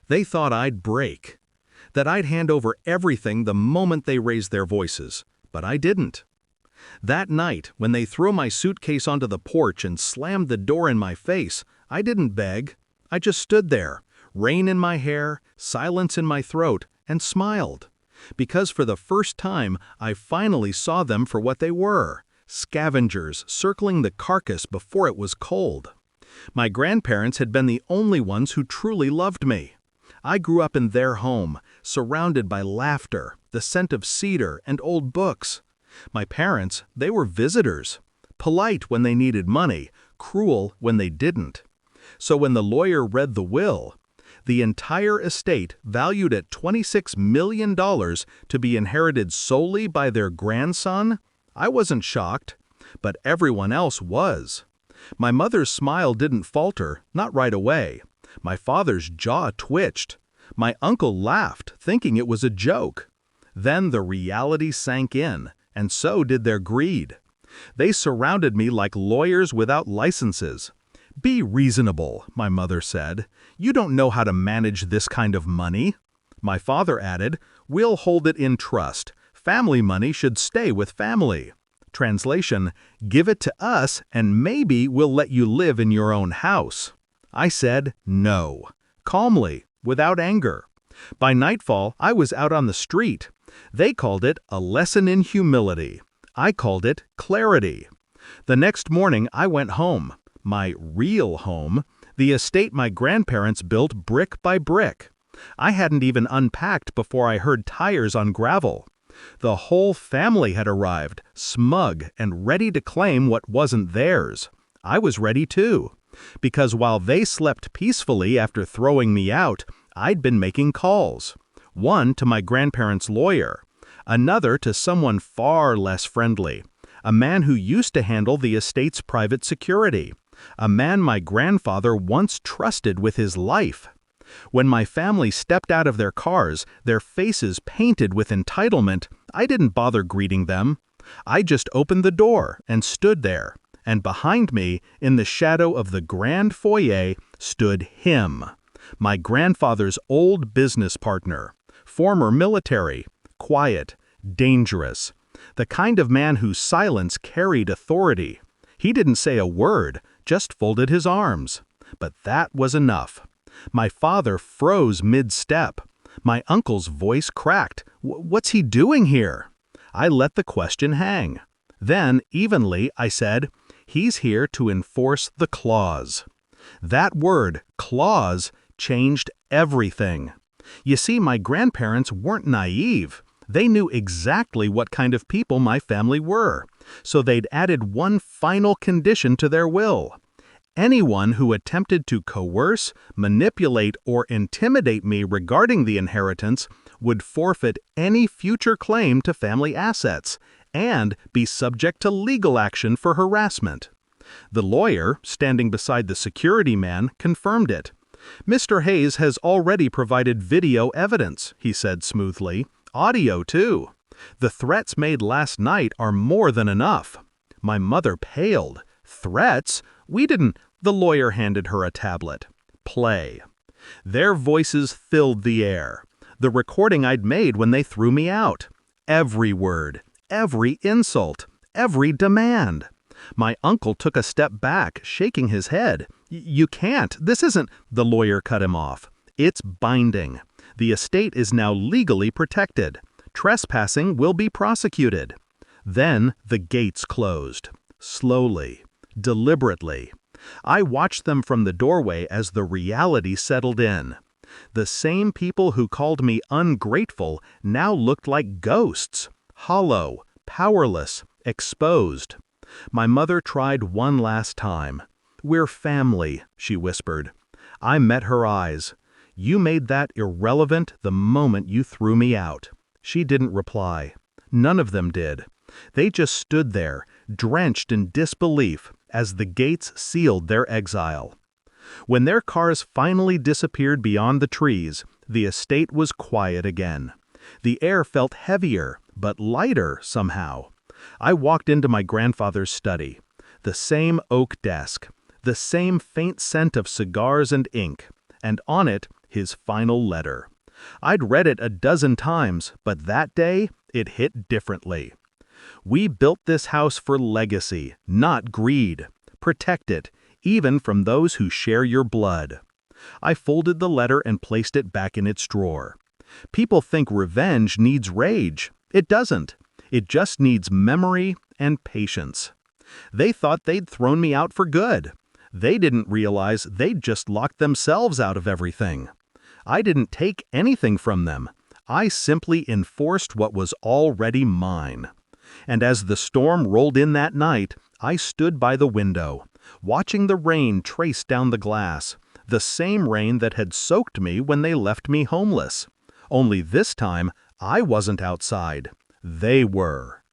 They thought I'd break, that I'd hand over everything the moment they raised their voices, but I didn't. That night, when they threw my suitcase onto the porch and slammed the door in my face, I didn't beg. I just stood there, rain in my hair, silence in my throat, and smiled. Because for the first time, I finally saw them for what they were, scavengers circling the carcass before it was cold. My grandparents had been the only ones who truly loved me. I grew up in their home, surrounded by laughter, the scent of cedar, and old books. My parents, they were visitors, polite when they needed money, cruel when they didn't. So when the lawyer read the will, the entire estate valued at $26 million to be inherited solely by their grandson, I wasn't shocked, but everyone else was. My mother's smile didn't falter, not right away. My father's jaw twitched. My uncle laughed, thinking it was a joke. Then the reality sank in, and so did their greed. They surrounded me like lawyers without licenses. "Be reasonable," my mother said. "You don't know how to manage this kind of money." My father added, "We'll hold it in trust. Family money should stay with family." Translation, "Give it to us and maybe we'll let you live in your own house." I said no, calmly, without anger. By nightfall, I was out on the street. They called it a lesson in humility. I called it clarity. The next morning, I went home. My real home, the estate my grandparents built brick by brick. I hadn't even unpacked before I heard tires on gravel. The whole family had arrived, smug and ready to claim what wasn't theirs. I was ready too, because while they slept peacefully after throwing me out, I'd been making calls. One to my grandparents' lawyer, another to someone far less friendly, a man who used to handle the estate's private security, a man my grandfather once trusted with his life. When my family stepped out of their cars, their faces painted with entitlement, I didn't bother greeting them. I just opened the door and stood there, and behind me, in the shadow of the grand foyer, stood him, my grandfather's old business partner, former military, quiet, dangerous, the kind of man whose silence carried authority. He didn't say a word, just folded his arms. But that was enough. My father froze mid-step. My uncle's voice cracked. What's he doing here? I let the question hang. Then, evenly, I said, "He's here to enforce the clause." That word, clause, changed everything. You see, my grandparents weren't naive. They knew exactly what kind of people my family were, so they'd added one final condition to their will. Anyone who attempted to coerce, manipulate, or intimidate me regarding the inheritance would forfeit any future claim to family assets and be subject to legal action for harassment. The lawyer, standing beside the security man, confirmed it. "Mr. Hayes has already provided video evidence," he said smoothly. "Audio, too. The threats made last night are more than enough." My mother paled. "Threats? We didn't—" The lawyer handed her a tablet. "Play." Their voices filled the air. The recording I'd made when they threw me out. Every word, every insult, every demand. My uncle took a step back, shaking his head. "You can't. This isn't—" The lawyer cut him off. "It's binding. The estate is now legally protected. Trespassing will be prosecuted." Then the gates closed. Slowly, deliberately. I watched them from the doorway as the reality settled in. The same people who called me ungrateful now looked like ghosts, hollow, powerless, exposed. My mother tried one last time. "We're family," she whispered. I met her eyes. "You made that irrelevant the moment you threw me out." She didn't reply. None of them did. They just stood there, drenched in disbelief, as the gates sealed their exile. When their cars finally disappeared beyond the trees, the estate was quiet again. The air felt heavier, but lighter somehow. I walked into my grandfather's study. The same oak desk, the same faint scent of cigars and ink, and on it, his final letter. I'd read it a dozen times, but that day, it hit differently. We built this house for legacy, not greed. Protect it, even from those who share your blood. I folded the letter and placed it back in its drawer. People think revenge needs rage. It doesn't. It just needs memory and patience. They thought they'd thrown me out for good. They didn't realize they'd just locked themselves out of everything. I didn't take anything from them. I simply enforced what was already mine. And as the storm rolled in that night, I stood by the window, watching the rain trace down the glass, the same rain that had soaked me when they left me homeless. Only this time, I wasn't outside. They were.